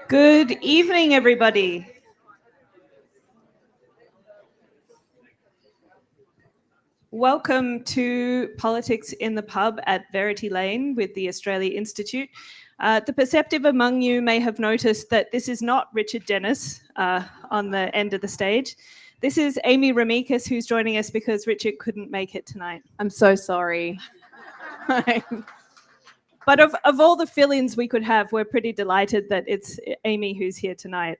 Good evening, everybody. Welcome to Politics in the Pub at Verity Lane with the Australia Institute. The perceptive among you may have noticed that this is not Richard Dennis on the end of the stage. This is Amy Ramikis, who's joining us because Richard couldn't make it tonight. I'm so sorry. But of all the fill-ins we could have, we're pretty delighted that it's Amy who's here tonight.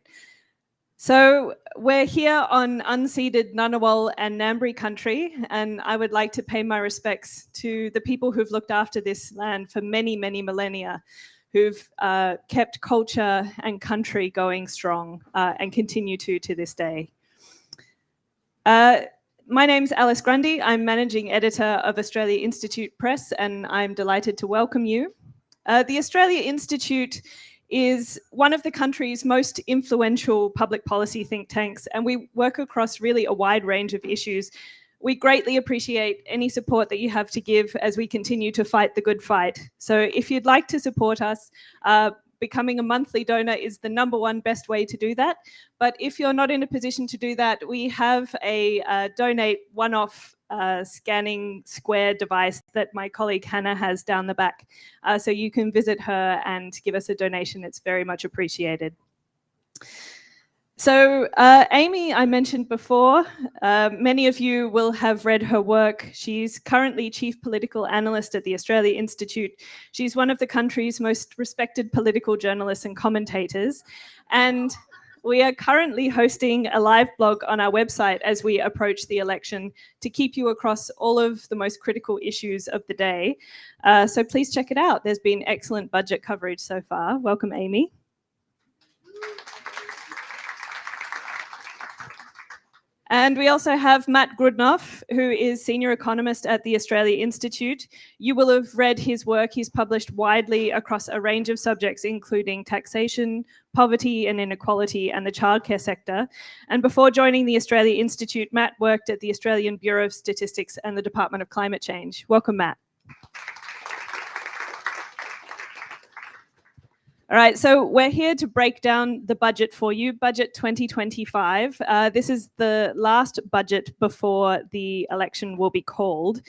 So we're here on unceded Ngunnawal and Ngambri country, and I would like to pay my respects to the people who've looked after this land for many, many millennia, who've kept culture and country going strong and continue to this day. My name's Alice Grundy. I'm Managing Editor of Australia Institute Press, and I'm delighted to welcome you. The Australia Institute is one of the country's most influential public policy think tanks, and we work across really a wide range of issues. We greatly appreciate any support that you have to give as we continue to fight the good fight. So if you'd like to support us, becoming a monthly donor is the #1 best way to do that. But if you're not in a position to do that, we have a donate one-off scanning square device that my colleague Hannah has down the back. So you can visit her and give us a donation. It's very much appreciated. So Amy, I mentioned before, many of you will have read her work. She's currently Chief Political Analyst at the Australia Institute. She's one of the country's most respected political journalists and commentators. And we are currently hosting a live blog on our website as we approach the election to keep you across all of the most critical issues of the day. So please check it out. There's been excellent budget coverage so far. Welcome, Amy. And we also have Matt Grudnoff, who is Senior Economist at the Australia Institute. You will have read his work. He's published widely across a range of subjects, including taxation, poverty and inequality, and the childcare sector. And before joining the Australia Institute, Matt worked at the Australian Bureau of Statistics and the Department of Climate Change. Welcome, Matt. All right, so we're here to break down the budget for you, Budget 2025. This is the last budget before the election will be called.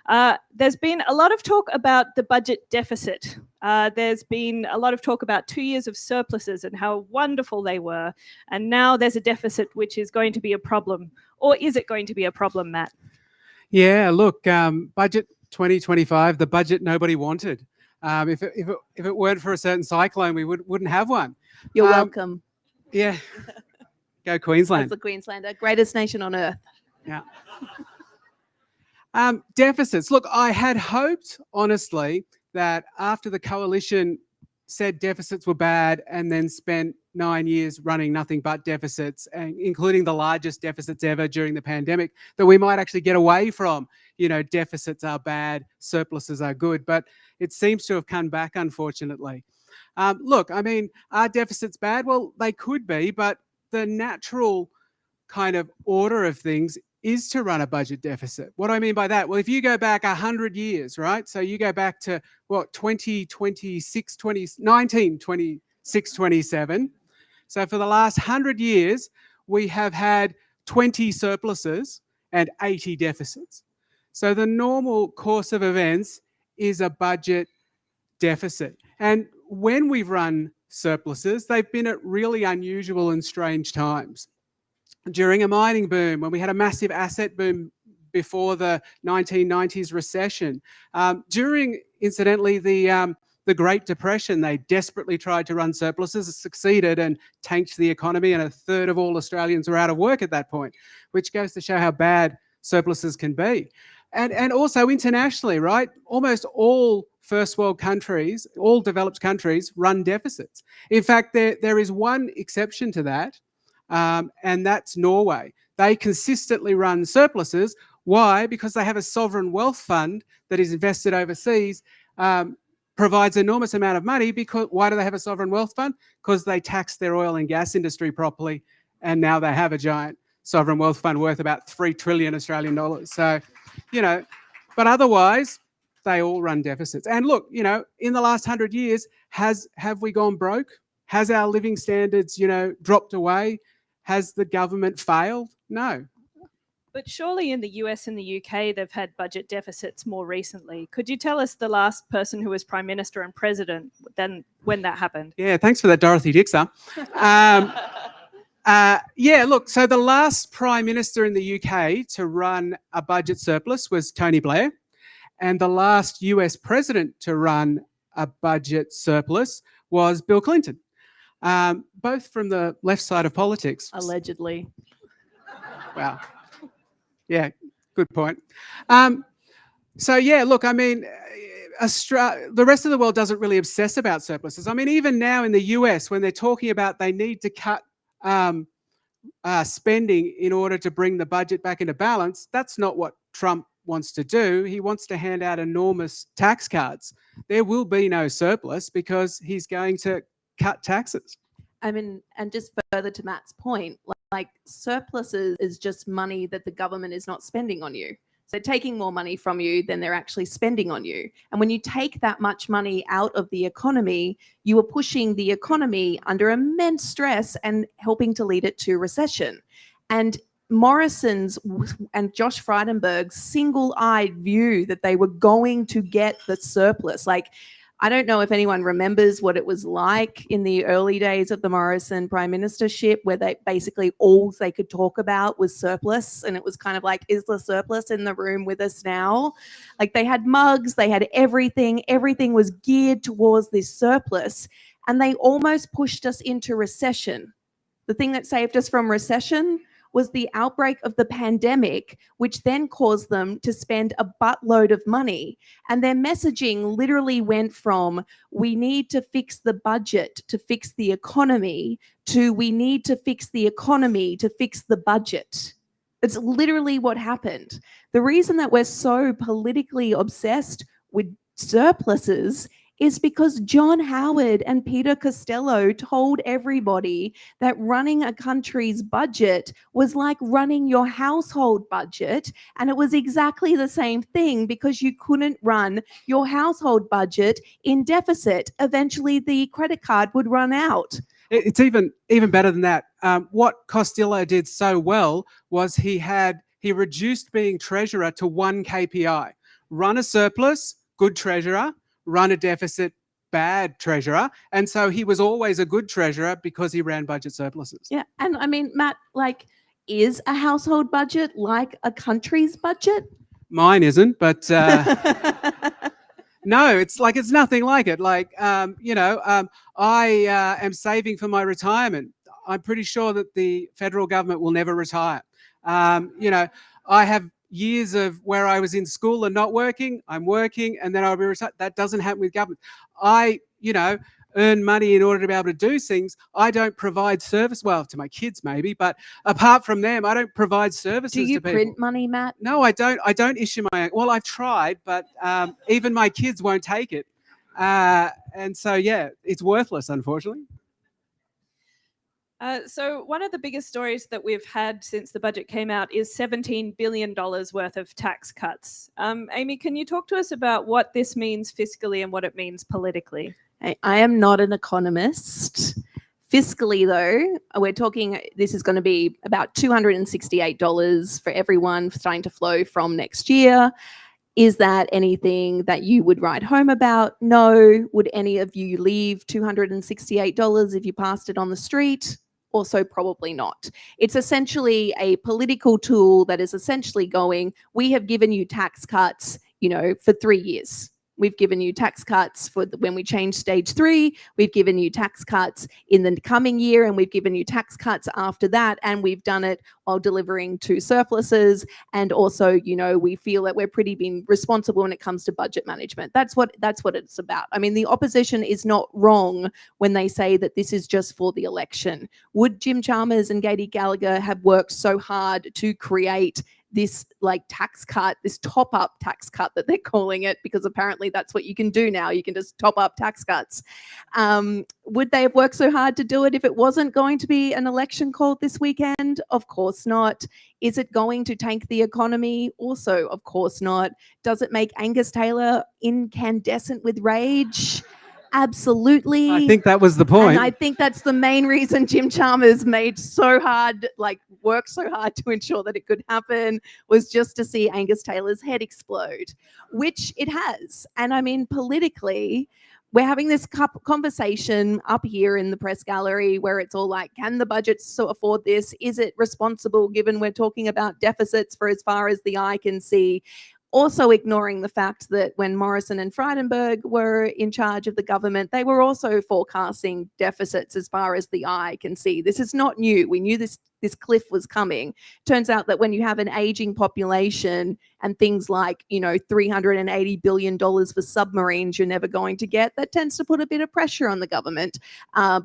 There's been a lot of talk about the budget deficit. There's been a lot of talk about 2 years of surpluses and how wonderful they were. And now there's a deficit which is going to be a problem. Or is it going to be a problem, Matt? Yeah, look, Budget 2025, the budget nobody wanted. If it weren't for a certain cyclone, we wouldn't have one. You're welcome. Yeah. Go Queensland. That's the Queenslander, greatest nation on earth. Yeah. Deficits. Look, I had hoped, honestly, that after the coalition said deficits were bad and then spent 9 years running nothing but deficits, and including the largest deficits ever during the pandemic, that we might actually get away from, deficits are bad, surpluses are good. But it seems to have come back, unfortunately. Look, I mean, are deficits bad? Well, they could be, but the natural kind of order of things is to run a budget deficit. What do I mean by that? Well, if you go back 100 years, right? So you go back to, 1926, 27. So for the last 100 years, we have had 20 surpluses and 80 deficits. So the normal course of events is a budget deficit. And when we've run surpluses, they've been at really unusual and strange times. During a mining boom, when we had a massive asset boom before the 1990s recession. During, incidentally, the Great Depression, they desperately tried to run surpluses, succeeded and tanked the economy, and a third of all Australians were out of work at that point, which goes to show how bad surpluses can be. And also internationally, right? Almost all first world countries, all developed countries run deficits. In fact, there is one exception to that, and that's Norway. They consistently run surpluses. Why? Because they have a sovereign wealth fund that is invested overseas, provides enormous amount of money. Because why do they have a sovereign wealth fund? Because they tax their oil and gas industry properly, and now they have a giant sovereign wealth fund worth about 3 trillion Australian dollars. So, but otherwise, they all run deficits. And look, in the last 100 years, have we gone broke? Has our living standards, dropped away? Has the government failed? No. But surely in the US and the UK, they've had budget deficits more recently. Could you tell us the last person who was Prime Minister and President then when that happened? Yeah, thanks for that, Dorothy Dixer. Look, so the last Prime Minister in the UK to run a budget surplus was Tony Blair. And the last US President to run a budget surplus was Bill Clinton. Both from the left side of politics. Allegedly. Wow. Yeah, good point. Look, I mean, the rest of the world doesn't really obsess about surpluses. I mean, even now in the US, when they're talking about they need to cut spending in order to bring the budget back into balance, that's not what Trump wants to do. He wants to hand out enormous tax cuts. There will be no surplus because he's going to cut taxes. I mean, and just further to Matt's point, like surpluses is just money that the government is not spending on you. So they're taking more money from you than they're actually spending on you. And when you take that much money out of the economy, you are pushing the economy under immense stress and helping to lead it to recession. And Morrison's and Josh Frydenberg's single-eyed view that they were going to get the surplus, I don't know if anyone remembers what it was like in the early days of the Morrison prime ministership, where they basically all they could talk about was surplus. And it was kind of like, is the surplus in the room with us now? Like they had mugs, they had everything. Everything was geared towards this surplus. And they almost pushed us into recession. The thing that saved us from recession was the outbreak of the pandemic, which then caused them to spend a buttload of money. And their messaging literally went from, we need to fix the budget to fix the economy, to we need to fix the economy to fix the budget. It's literally what happened. The reason that we're so politically obsessed with surpluses is because John Howard and Peter Costello told everybody that running a country's budget was like running your household budget. And it was exactly the same thing because you couldn't run your household budget in deficit. Eventually, the credit card would run out. It's even better than that. What Costello did so well was he reduced being treasurer to one KPI. Run a surplus, good treasurer. Run a deficit, bad treasurer. And so he was always a good treasurer because he ran budget surpluses. Yeah. And I mean, Matt, is a household budget like a country's budget? Mine isn't, but no, it's nothing like it. I am saving for my retirement. I'm pretty sure that the federal government will never retire. I have years of where I was in school and not working, I'm working, and then I'll be retired. That doesn't happen with government. I, earn money in order to be able to do things. I don't provide service, well, to my kids maybe, but apart from them, I don't provide services to people. Do you print money, Matt? No, I don't. I don't issue my own. Well, I've tried, but even my kids won't take it. And so, yeah, it's worthless, unfortunately. So one of the biggest stories that we've had since the budget came out is $17 billion worth of tax cuts. Amy, can you talk to us about what this means fiscally and what it means politically? I am not an economist. Fiscally, though, we're talking, this is going to be about $268 for everyone starting to flow from next year. Is that anything that you would write home about? No. Would any of you leave $268 if you passed it on the street? Also probably not. It's essentially a political tool that is essentially going, we have given you tax cuts, for 3 years. We've given you tax cuts for when we change stage 3. We've given you tax cuts in the coming year, and we've given you tax cuts after that. And we've done it while delivering 2 surpluses. And also, we feel that we're pretty being responsible when it comes to budget management. That's what it's about. I mean, the opposition is not wrong when they say that this is just for the election. Would Jim Chalmers and Katie Gallagher have worked so hard to create this like tax cut, this top up tax cut that they're calling it, because apparently that's what you can do now. You can just top up tax cuts. Would they have worked so hard to do it if it wasn't going to be an election called this weekend? Of course not. Is it going to tank the economy? Also, of course not. Does it make Angus Taylor incandescent with rage? Absolutely. I think that was the point. And I think that's the main reason Jim Chalmers worked so hard to ensure that it could happen, was just to see Angus Taylor's head explode, which it has. And I mean, politically, we're having this conversation up here in the press gallery where it's all like, can the budget so afford this? Is it responsible given we're talking about deficits for as far as the eye can see? Also ignoring the fact that when Morrison and Frydenberg were in charge of the government, they were also forecasting deficits as far as the eye can see. This is not new. We knew this cliff was coming. Turns out that when you have an aging population and things like, $380 billion for submarines you're never going to get, that tends to put a bit of pressure on the government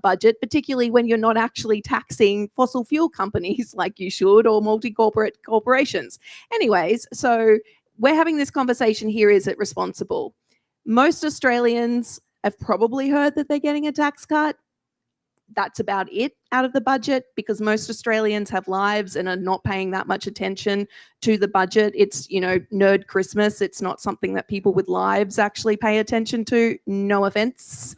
budget, particularly when you're not actually taxing fossil fuel companies like you should, or multi-corporate corporations. Anyways, so we're having this conversation here. Is it responsible? Most Australians have probably heard that they're getting a tax cut. That's about it out of the budget, because most Australians have lives and are not paying that much attention to the budget. It's, nerd Christmas. It's not something that people with lives actually pay attention to. No offense.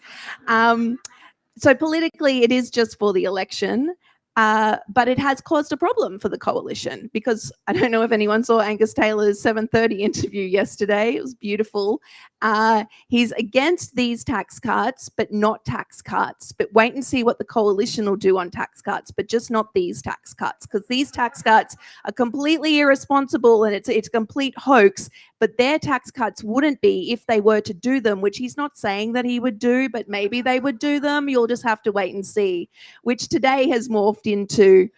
So politically, it is just for the election. But it has caused a problem for the coalition, because I don't know if anyone saw Angus Taylor's 7:30 interview yesterday. It was beautiful. He's against these tax cuts, but not tax cuts. But wait and see what the coalition will do on tax cuts, but just not these tax cuts, because these tax cuts are completely irresponsible and it's a complete hoax. But their tax cuts wouldn't be if they were to do them, which he's not saying that he would do, but maybe they would do them. You'll just have to wait and see, which today has morphed into,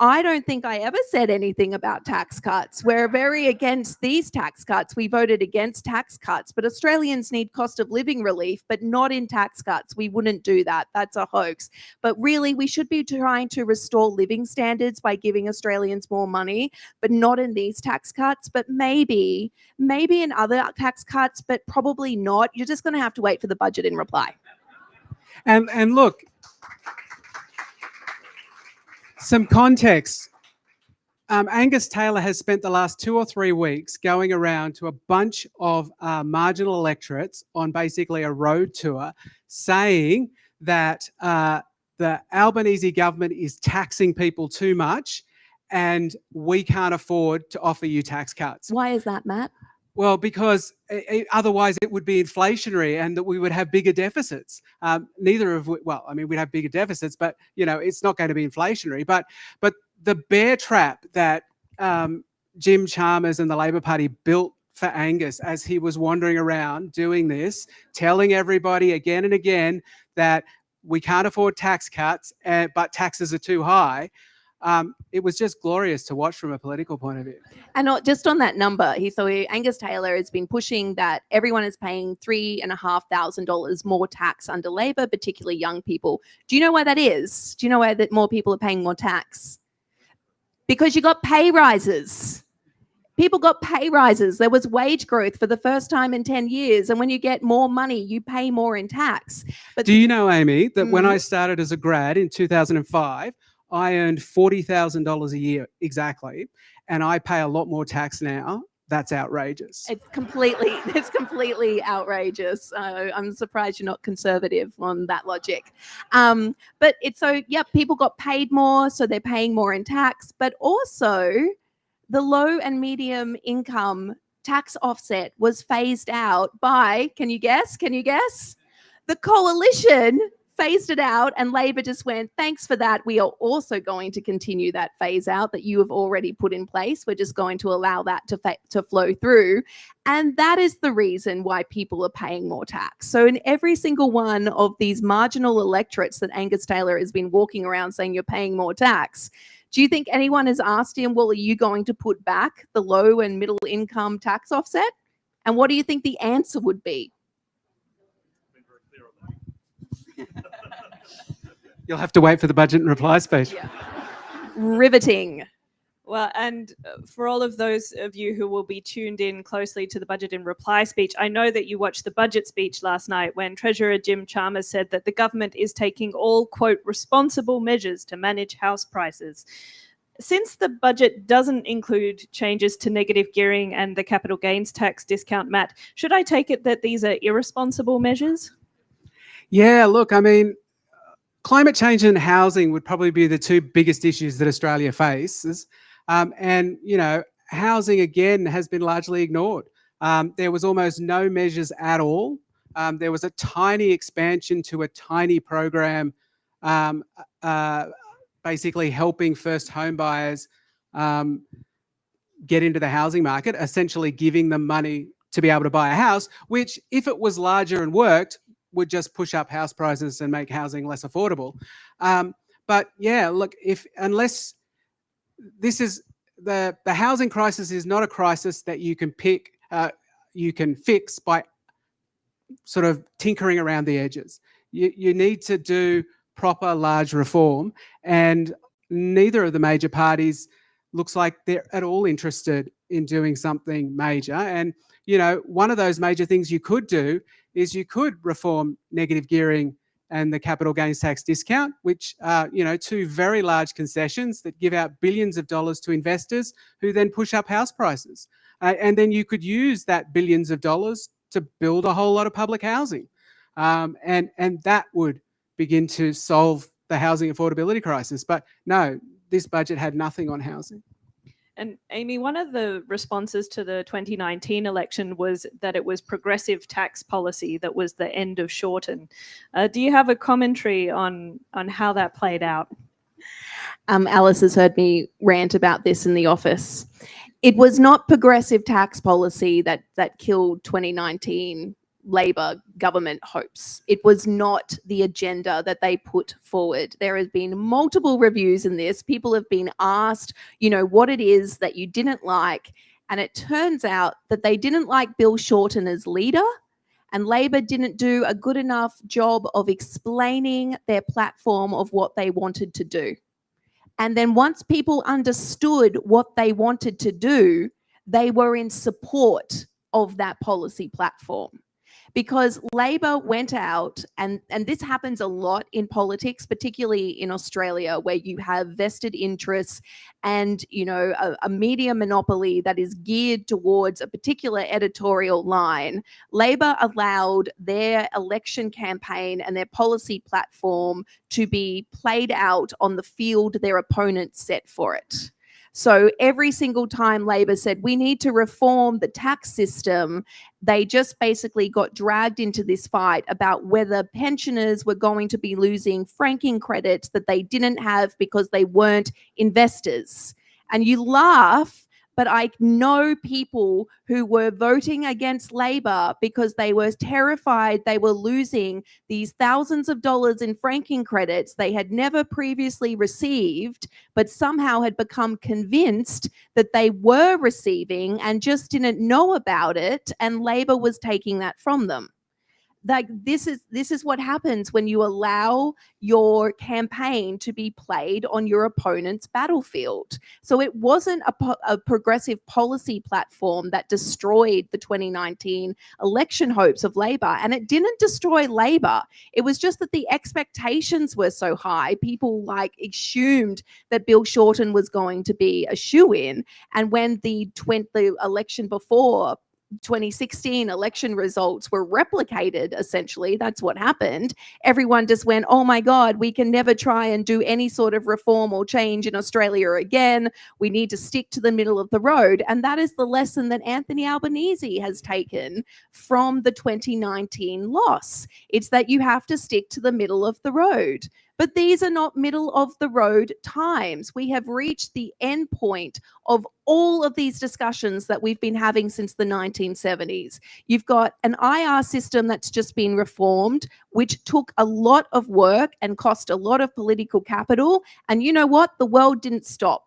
I don't think I ever said anything about tax cuts. We're very against these tax cuts. We voted against tax cuts, but Australians need cost of living relief, but not in tax cuts. We wouldn't do that. That's a hoax. But really, we should be trying to restore living standards by giving Australians more money, but not in these tax cuts, but maybe in other tax cuts, but probably not. You're just going to have to wait for the budget in reply. And look, some context. Angus Taylor has spent the last 2 or 3 weeks going around to a bunch of marginal electorates on basically a road tour, saying that the Albanese government is taxing people too much and we can't afford to offer you tax cuts. Why is that, Matt? Well, because otherwise it would be inflationary and that we would have bigger deficits. We'd have bigger deficits, but it's not going to be inflationary. But the bear trap that Jim Chalmers and the Labor Party built for Angus as he was wandering around doing this, telling everybody again and again that we can't afford tax cuts, but taxes are too high. It was just glorious to watch from a political point of view. And just on that number, Angus Taylor has been pushing that everyone is paying $3,500 more tax under Labor, particularly young people. Do you know why that is? Do you know why that more people are paying more tax? Because you got pay rises. People got pay rises. There was wage growth for the first time in 10 years. And when you get more money, you pay more in tax. But do you know, Amy, that when I started as a grad in 2005, I earned $40,000 a year exactly, and I pay a lot more tax now. That's outrageous. It's completely outrageous. I'm surprised you're not conservative on that logic. But people got paid more, so they're paying more in tax. But also, the low and medium income tax offset was phased out by, can you guess? The coalition phased it out, and Labor just went, thanks for that. We are also going to continue that phase out that you have already put in place. We're just going to allow that to flow through. And that is the reason why people are paying more tax. So in every single one of these marginal electorates that Angus Taylor has been walking around saying you're paying more tax, do you think anyone has asked him, well, are you going to put back the low and middle income tax offset? And what do you think the answer would be? You'll have to wait for the budget and reply speech. Yeah. Riveting. Well, and for all of those of you who will be tuned in closely to the Budget in Reply speech, I know that you watched the budget speech last night when Treasurer Jim Chalmers said that the government is taking all, quote, responsible measures to manage house prices. Since the budget doesn't include changes to negative gearing and the capital gains tax discount, Matt, should I take it that these are irresponsible measures? Yeah, look, I mean, climate change and housing would probably be the two biggest issues that Australia faces. And, you know, housing, again, has been largely ignored. There was almost no measures at all. There was a tiny expansion to a tiny program, basically helping first home buyers get into the housing market, essentially giving them money to be able to buy a house, which, if it was larger and worked, would just push up house prices and make housing less affordable. But yeah, look, unless this is the housing crisis is not a crisis that you can fix by sort of tinkering around the edges. You need to do proper large reform, and neither of the major parties looks like they're at all interested in doing something major. And, you know, one of those major things you could do is you could reform negative gearing and the capital gains tax discount, which are, you know, two very large concessions that give out billions of dollars to investors who then push up house prices. And then you could use that billions of dollars to build a whole lot of public housing. And that would begin to solve the housing affordability crisis. But no, this budget had nothing on housing. And Amy, one of the responses to the 2019 election was that it was progressive tax policy that was the end of Shorten. Do you have a commentary on how that played out? Alice has heard me rant about this in the office. It was not progressive tax policy that killed 2019 Labor government hopes. It was not the agenda that they put forward. There has been multiple reviews in this. People have been asked, you know, what it is that you didn't like. And it turns out that they didn't like Bill Shorten as leader, and Labor didn't do a good enough job of explaining their platform of what they wanted to do. And then once people understood what they wanted to do, they were in support of that policy platform. Because Labor went out, and this happens a lot in politics, particularly in Australia, where you have vested interests and, you know, a media monopoly that is geared towards a particular editorial line. Labor allowed their election campaign and their policy platform to be played out on the field their opponents set for it. So every single time Labor said, we need to reform the tax system, they just basically got dragged into this fight about whether pensioners were going to be losing franking credits that they didn't have because they weren't investors. And you laugh, but I know people who were voting against Labor because they were terrified they were losing these thousands of dollars in franking credits they had never previously received, but somehow had become convinced that they were receiving and just didn't know about it, and Labor was taking that from them. Like, this is what happens when you allow your campaign to be played on your opponent's battlefield. So it wasn't a progressive policy platform that destroyed the 2019 election hopes of Labor, and it didn't destroy Labor. It was just that the expectations were so high. People assumed that Bill Shorten was going to be a shoo-in, and when the election before 2016 election results were replicated, essentially, that's what happened. Everyone just went, oh my God, we can never try and do any sort of reform or change in Australia again. We need to stick to the middle of the road. And that is the lesson that Anthony Albanese has taken from the 2019 loss. It's that you have to stick to the middle of the road. But these are not middle of the road times. We have reached the end point of all of these discussions that we've been having since the 1970s. You've got an IR system that's just been reformed, which took a lot of work and cost a lot of political capital. And you know what? The world didn't stop.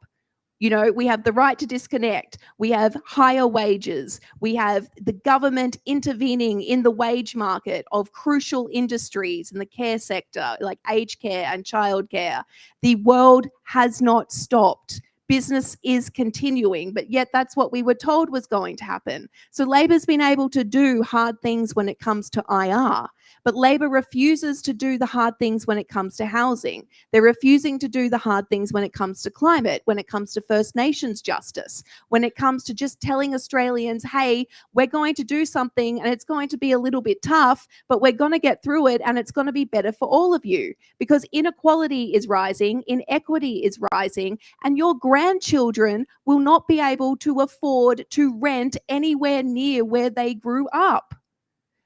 You know, we have the right to disconnect. We have higher wages. We have the government intervening in the wage market of crucial industries in the care sector, like aged care and childcare. The world has not stopped. business is continuing, but yet that's what we were told was going to happen. So Labor's been able to do hard things when it comes to IR, but Labor refuses to do the hard things when it comes to housing. They're refusing to do the hard things when it comes to climate, when it comes to First Nations justice, when it comes to just telling Australians, hey, we're going to do something and it's going to be a little bit tough, but we're going to get through it and it's going to be better for all of you, because inequality is rising, inequity is rising, and your grandchildren will not be able to afford to rent anywhere near where they grew up.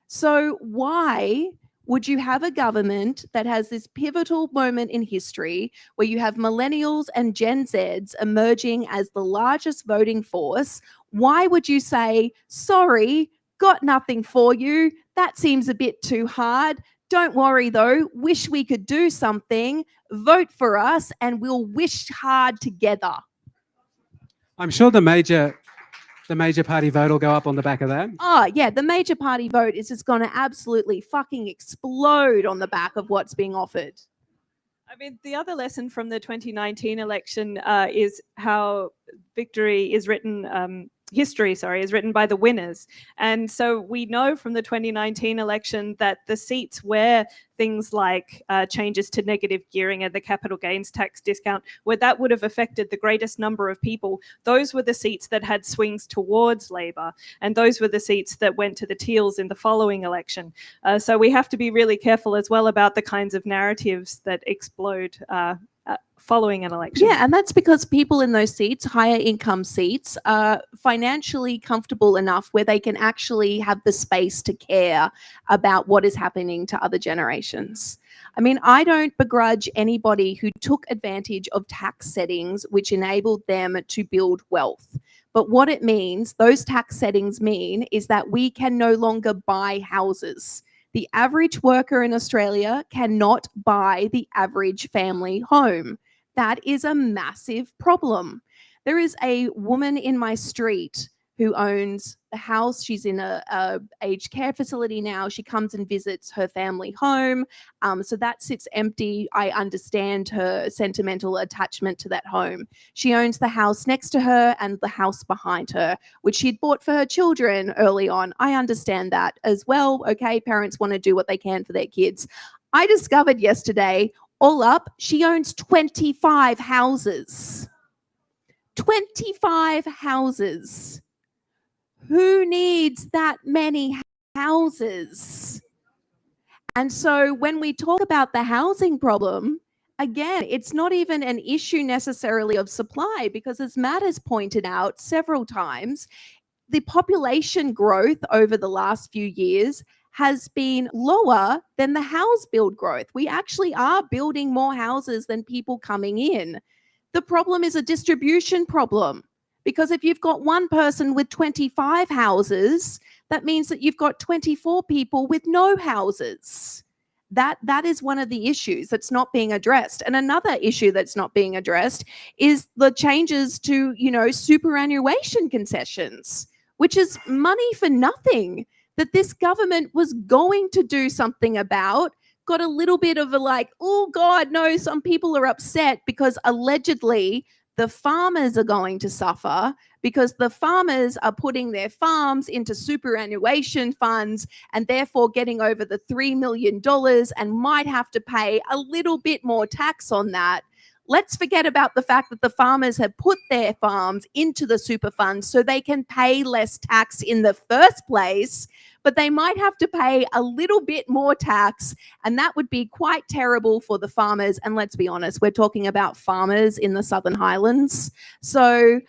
So why would you have a government that has this pivotal moment in history where you have millennials and Gen Zs emerging as the largest voting force? Why would you say, sorry, got nothing for you? That seems a bit too hard. Don't worry though, wish we could do something. Vote for us and we'll wish hard together. I'm sure the major party vote will go up on the back of that. Oh, yeah, the major party vote is just going to absolutely fucking explode on the back of what's being offered. I mean, the other lesson from the 2019 election is how history is written by the winners. And so we know from the 2019 election that the seats where things like changes to negative gearing and the capital gains tax discount, where that would have affected the greatest number of people, those were the seats that had swings towards Labor. And those were the seats that went to the Teals in the following election. So we have to be really careful as well about the kinds of narratives that explode following an election. Yeah, and that's because people in those seats, higher income seats, are financially comfortable enough where they can actually have the space to care about what is happening to other generations. I mean, I don't begrudge anybody who took advantage of tax settings which enabled them to build wealth. But what it means, those tax settings mean, is that we can no longer buy houses. The average worker in Australia cannot buy the average family home. That is a massive problem. There is a woman in my street who owns a house. She's in a aged care facility now. She comes and visits her family home. So that sits empty. I understand her sentimental attachment to that home. She owns the house next to her and the house behind her, which she'd bought for her children early on. I understand that as well. Okay, parents want to do what they can for their kids. I discovered yesterday, all up, she owns 25 houses. 25 houses. Who needs that many houses? And so when we talk about the housing problem, again, it's not even an issue necessarily of supply, because as Matt has pointed out several times, the population growth over the last few years has been lower than the house build growth. We actually are building more houses than people coming in. The problem is a distribution problem. Because if you've got one person with 25 houses, that means that you've got 24 people with no houses. That is one of the issues that's not being addressed. And another issue that's not being addressed is the changes to, superannuation concessions, which is money for nothing that this government was going to do something about. Got a little bit of a like, oh God, no, some people are upset because allegedly the farmers are going to suffer because the farmers are putting their farms into superannuation funds and therefore getting over the $3 million and might have to pay a little bit more tax on that. Let's forget about the fact that the farmers have put their farms into the super funds so they can pay less tax in the first place, but they might have to pay a little bit more tax, and that would be quite terrible for the farmers. And let's be honest, we're talking about farmers in the Southern Highlands. So,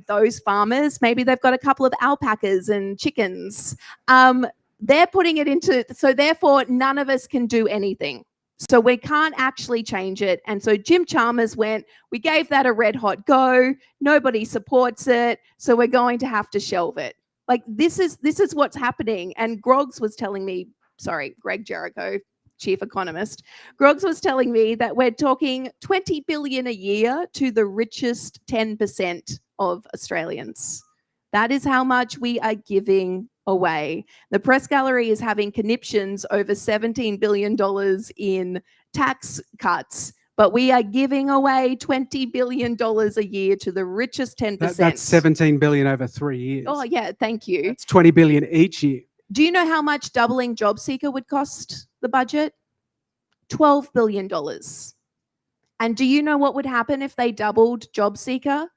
those farmers, maybe they've got a couple of alpacas and chickens. They're putting it into, so therefore none of us can do anything. So we can't actually change it. And so Jim Chalmers went, we gave that a red hot go. Nobody supports it. So we're going to have to shelve it. Like this is what's happening. And Greg Jericho, chief economist, Groggs was telling me that we're talking 20 billion a year to the richest 10% of Australians. That is how much we are giving away. The press gallery is having conniptions over $17 billion in tax cuts, but we are giving away $20 billion a year to the richest 10%. That's 17 billion over 3 years. Oh, yeah, thank you. That's 20 billion each year. Do you know how much doubling JobSeeker would cost the budget? $12 billion. And do you know what would happen if they doubled JobSeeker?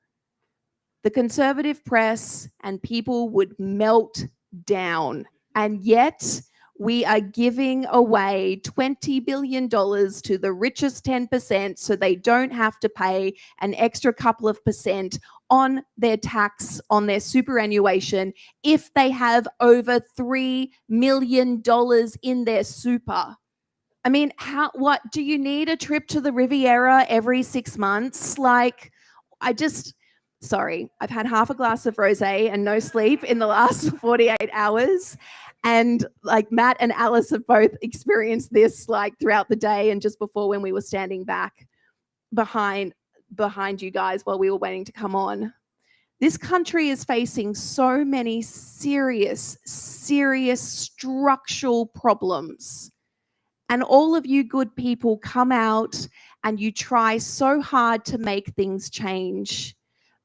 The conservative press and people would melt down. And yet we are giving away $20 billion to the richest 10% so they don't have to pay an extra couple of percent on their tax, on their superannuation, if they have over $3 million in their super. I mean, what do you need a trip to the Riviera every 6 months? Like, sorry, I've had half a glass of rosé and no sleep in the last 48 hours. And like Matt and Alice have both experienced this like throughout the day and just before when we were standing back behind you guys while we were waiting to come on. This country is facing so many serious structural problems. And all of you good people come out and you try so hard to make things change.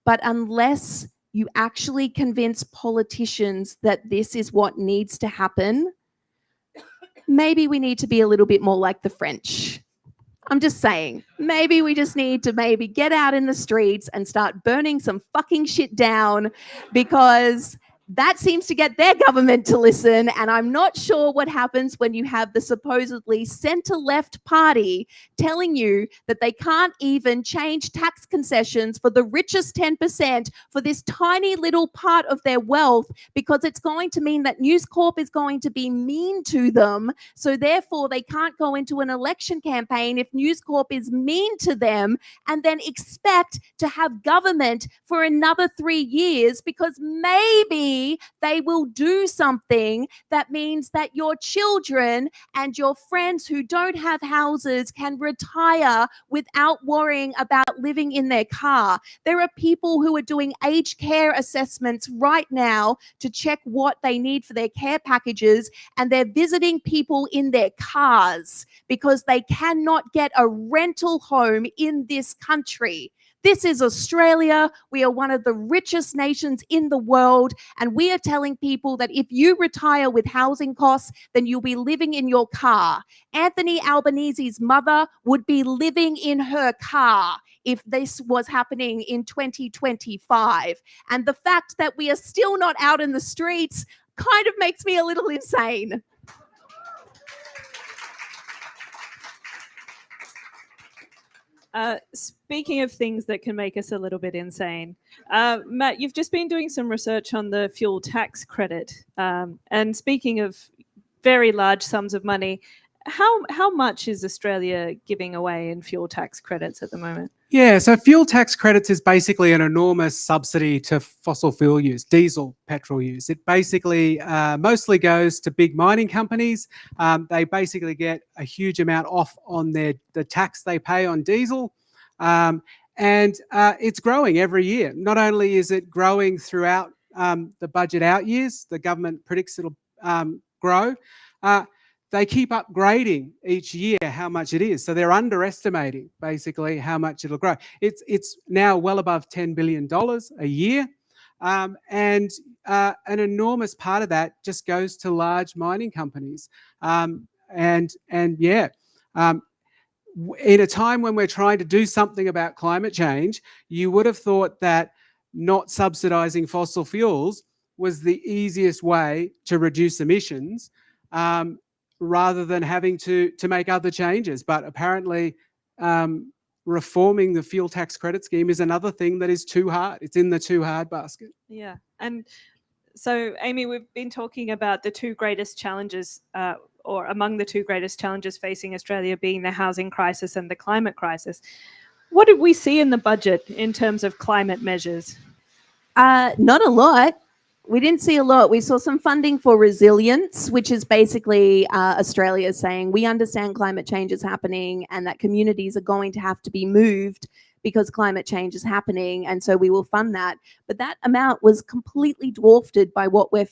But unless you actually convince politicians that this is what needs to happen, maybe we need to be a little bit more like the French. I'm just saying, maybe we just need to maybe get out in the streets and start burning some fucking shit down, because that seems to get their government to listen. And I'm not sure what happens when you have the supposedly centre-left party telling you that they can't even change tax concessions for the richest 10% for this tiny little part of their wealth, because it's going to mean that News Corp is going to be mean to them. So therefore, they can't go into an election campaign if News Corp is mean to them and then expect to have government for another 3 years, because maybe they will do something that means that your children and your friends who don't have houses can retire without worrying about living in their car. There are people who are doing aged care assessments right now to check what they need for their care packages, and they're visiting people in their cars because they cannot get a rental home in this country. This is Australia. We are one of the richest nations in the world, and we are telling people that if you retire with housing costs, then you'll be living in your car. Anthony Albanese's mother would be living in her car if this was happening in 2025. And the fact that we are still not out in the streets kind of makes me a little insane. Speaking of things that can make us a little bit insane, Matt, you've just been doing some research on the fuel tax credit. And speaking of very large sums of money, how much is Australia giving away in fuel tax credits at the moment? Yeah, so fuel tax credits is basically an enormous subsidy to fossil fuel use, diesel, petrol use. It basically mostly goes to big mining companies. They basically get a huge amount off on the tax they pay on diesel. And it's growing every year. Not only is it growing throughout the budget out years, the government predicts it'll grow. They keep upgrading each year how much it is. So they're underestimating basically how much it'll grow. It's now well above $10 billion a year. And an enormous part of that just goes to large mining companies. In a time when we're trying to do something about climate change, you would have thought that not subsidizing fossil fuels was the easiest way to reduce emissions, rather than having to make other changes. But apparently reforming the fuel tax credit scheme is another thing that is too hard. It's in the too hard basket. Yeah. And so, Amy, we've been talking about the two greatest challenges, or among the two greatest challenges facing Australia being the housing crisis and the climate crisis. What did we see in the budget in terms of climate measures? Not a lot. We didn't see a lot. We saw some funding for resilience, which is basically Australia saying we understand climate change is happening and that communities are going to have to be moved because climate change is happening, and so we will fund that. But that amount was completely dwarfed by what we're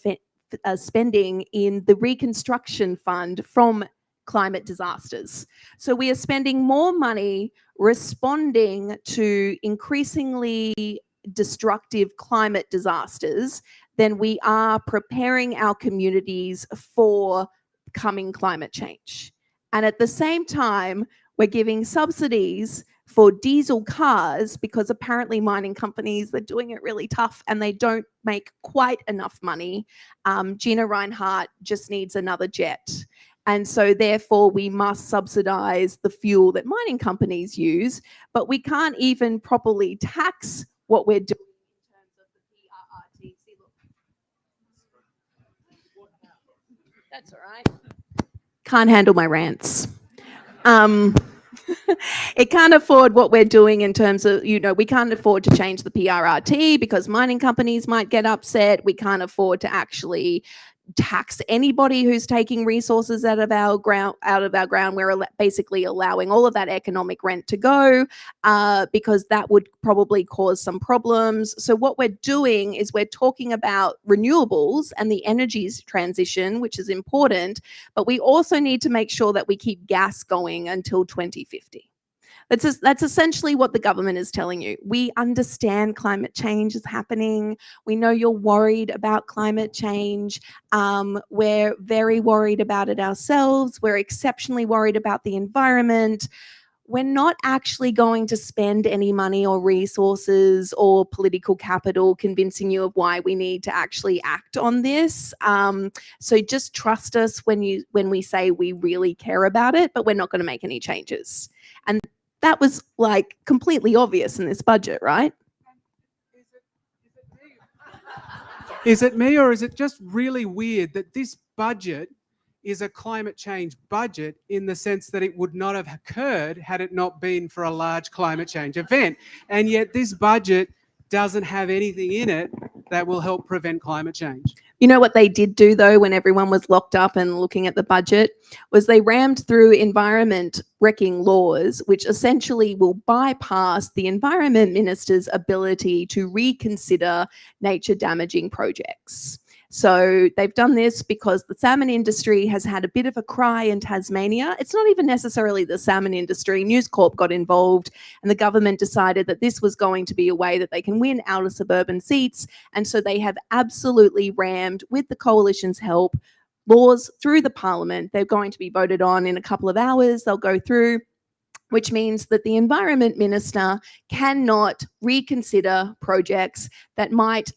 spending in the reconstruction fund from climate disasters. So we are spending more money responding to increasingly destructive climate disasters than we are preparing our communities for coming climate change. And at the same time, we're giving subsidies for diesel cars because apparently mining companies, they're doing it really tough and they don't make quite enough money. Gina Reinhart just needs another jet. And so therefore we must subsidize the fuel that mining companies use, but we can't even properly tax what we're doing in terms of the PRRT. See, look. That's all right. Can't handle my rants. It can't afford what we're doing in terms of, we can't afford to change the PRRT because mining companies might get upset. We can't afford to actually tax anybody who's taking resources out of our ground. We're basically allowing all of that economic rent to go because that would probably cause some problems. So what we're doing is we're talking about renewables and the energy transition, which is important, but we also need to make sure that we keep gas going until 2050. That's essentially what the government is telling you. We understand climate change is happening. We know you're worried about climate change. We're very worried about it ourselves. We're exceptionally worried about the environment. We're not actually going to spend any money or resources or political capital convincing you of why we need to actually act on this. So just trust us when we say we really care about it, but we're not going to make any changes. And that was like completely obvious in this budget, right? Is it me or is it just really weird that this budget is a climate change budget in the sense that it would not have occurred had it not been for a large climate change event? And yet this budget doesn't have anything in it that will help prevent climate change. You know what they did do, though, when everyone was locked up and looking at the budget, was they rammed through environment wrecking laws, which essentially will bypass the environment minister's ability to reconsider nature damaging projects. So they've done this because the salmon industry has had a bit of a cry in Tasmania. It's not even necessarily the salmon industry. News Corp got involved and the government decided that this was going to be a way that they can win outer suburban seats. And so they have absolutely rammed, with the coalition's help, laws through the parliament. They're going to be voted on in a couple of hours. They'll go through, which means that the environment minister cannot reconsider projects that might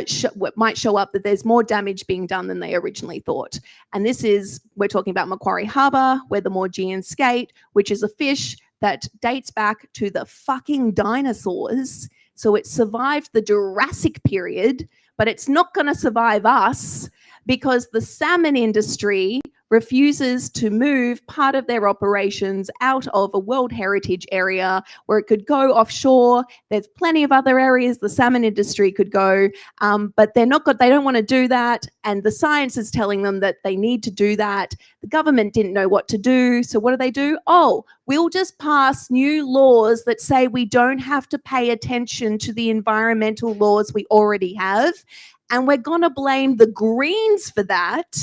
show up that there's more damage being done than they originally thought. And this is, we're talking about Macquarie Harbour, where the Maugean skate, which is a fish that dates back to the fucking dinosaurs. So it survived the Jurassic period, but it's not going to survive us because the salmon industry refuses to move part of their operations out of a World Heritage area where it could go offshore. There's plenty of other areas the salmon industry could go, but they don't want to do that. And the science is telling them that they need to do that. The government didn't know what to do. So what do? Oh, we'll just pass new laws that say we don't have to pay attention to the environmental laws we already have. And we're going to blame the Greens for that,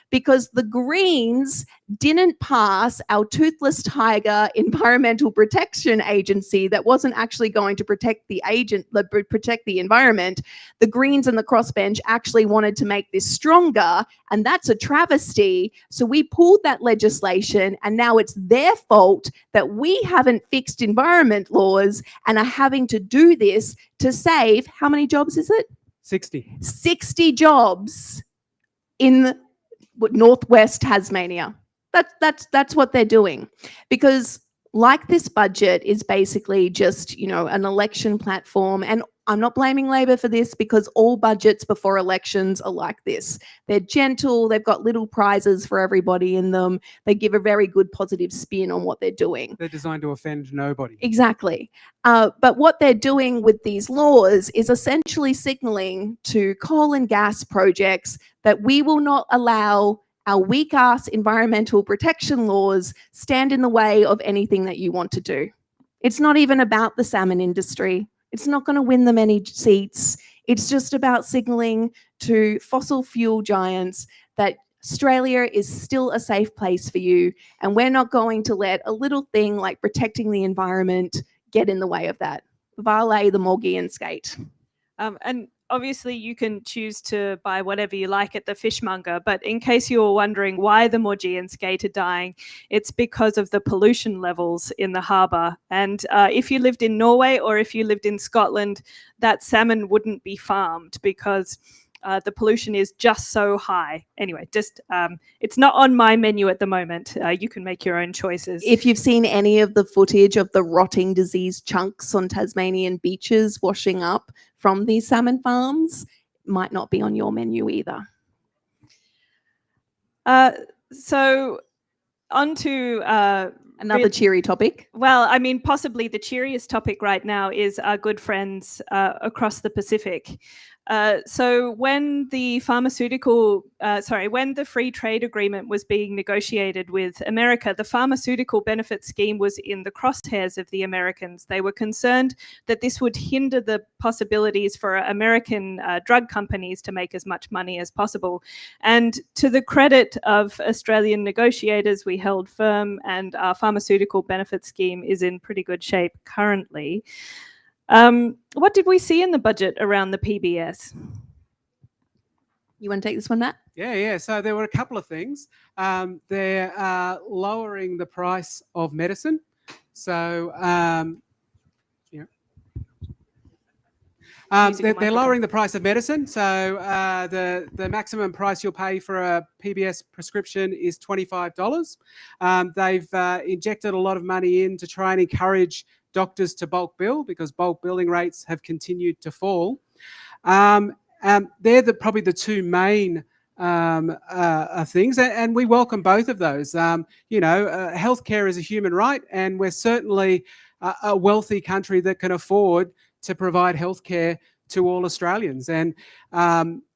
because the Greens didn't pass our toothless tiger environmental protection agency that wasn't actually going to protect the environment. The Greens and the crossbench actually wanted to make this stronger, and that's a travesty. So we pulled that legislation, and now it's their fault that we haven't fixed environment laws and are having to do this to save, how many jobs is it? 60 jobs in Northwest Tasmania. That's what they're doing, because like this budget is basically just, an election platform. And I'm not blaming Labor for this, because all budgets before elections are like this. They're gentle. They've got little prizes for everybody in them. They give a very good positive spin on what they're doing. They're designed to offend nobody. Exactly. But what they're doing with these laws is essentially signaling to coal and gas projects that we will not allow our weak-ass environmental protection laws stand in the way of anything that you want to do. It's not even about the salmon industry. It's not going to win them any seats. It's just about signaling to fossil fuel giants that Australia is still a safe place for you, and we're not going to let a little thing like protecting the environment get in the way of that. Vale the Morgian skate. And obviously you can choose to buy whatever you like at the fishmonger, but in case you were wondering why the Morgian skate are dying, it's because of the pollution levels in the harbour. And if you lived in Norway or if you lived in Scotland, that salmon wouldn't be farmed because the pollution is just so high. Anyway, just it's not on my menu at the moment. You can make your own choices. If you've seen any of the footage of the rotting diseased chunks on Tasmanian beaches washing up from these salmon farms, it might not be on your menu either. So on to another cheery topic. Well, I mean, possibly the cheeriest topic right now is our good friends across the Pacific. So when the when the free trade agreement was being negotiated with America, the pharmaceutical benefit scheme was in the crosshairs of the Americans. They were concerned that this would hinder the possibilities for American drug companies to make as much money as possible. And to the credit of Australian negotiators, we held firm, and our pharmaceutical benefit scheme is in pretty good shape currently. What did we see in the budget around the PBS? You want to take this one, Matt? Yeah. So there were a couple of things. They're lowering the price of medicine. So they're lowering the price of medicine. So the maximum price you'll pay for a PBS prescription is $25. They've injected a lot of money in to try and encourage doctors to bulk bill because bulk billing rates have continued to fall. They're probably the two main things, and we welcome both of those. Healthcare is a human right, and we're certainly a wealthy country that can afford to provide healthcare to all Australians. And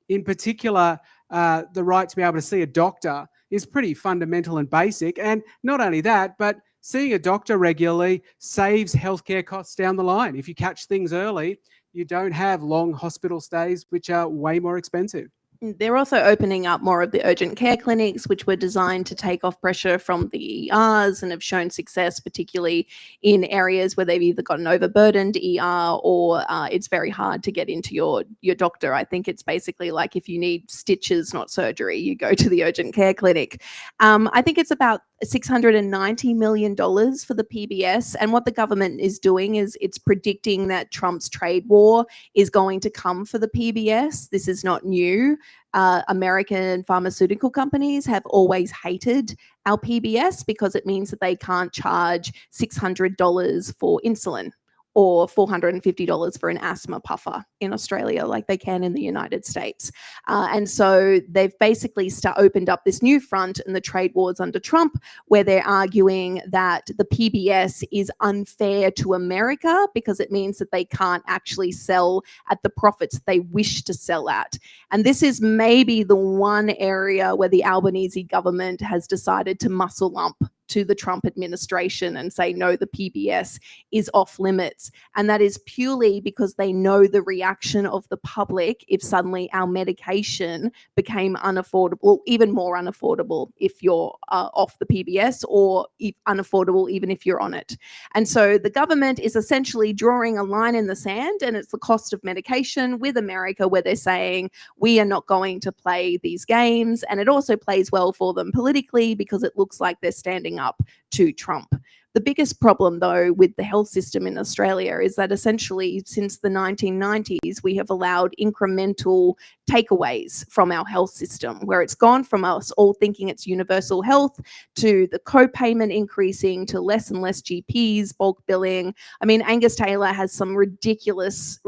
in particular, the right to be able to see a doctor is pretty fundamental and basic. And not only that, but seeing a doctor regularly saves healthcare costs down the line. If you catch things early, you don't have long hospital stays, which are way more expensive. They're also opening up more of the urgent care clinics, which were designed to take off pressure from the ERs and have shown success, particularly in areas where they've either got an overburdened ER or it's very hard to get into your doctor. I think it's basically like if you need stitches, not surgery, you go to the urgent care clinic. I think it's about $690 million for the PBS. And what the government is doing is it's predicting that Trump's trade war is going to come for the PBS. This is not new. American pharmaceutical companies have always hated our PBS because it means that they can't charge $600 for insulin or $450 for an asthma puffer in Australia like they can in the United States. And so they've basically opened up this new front in the trade wars under Trump, where they're arguing that the PBS is unfair to America because it means that they can't actually sell at the profits they wish to sell at. And this is maybe the one area where the Albanese government has decided to muscle up to the Trump administration and say, no, the PBS is off limits. And that is purely because they know the reaction of the public if suddenly our medication became unaffordable, even more unaffordable if you're off the PBS, or if unaffordable even if you're on it. And so the government is essentially drawing a line in the sand, and it's the cost of medication with America, where they're saying, we are not going to play these games. And it also plays well for them politically because it looks like they're standing up to Trump. The biggest problem, though, with the health system in Australia is that essentially since the 1990s, we have allowed incremental takeaways from our health system, where it's gone from us all thinking it's universal health to the co-payment increasing to less and less GPs, bulk billing. I mean, Angus Taylor has some ridiculous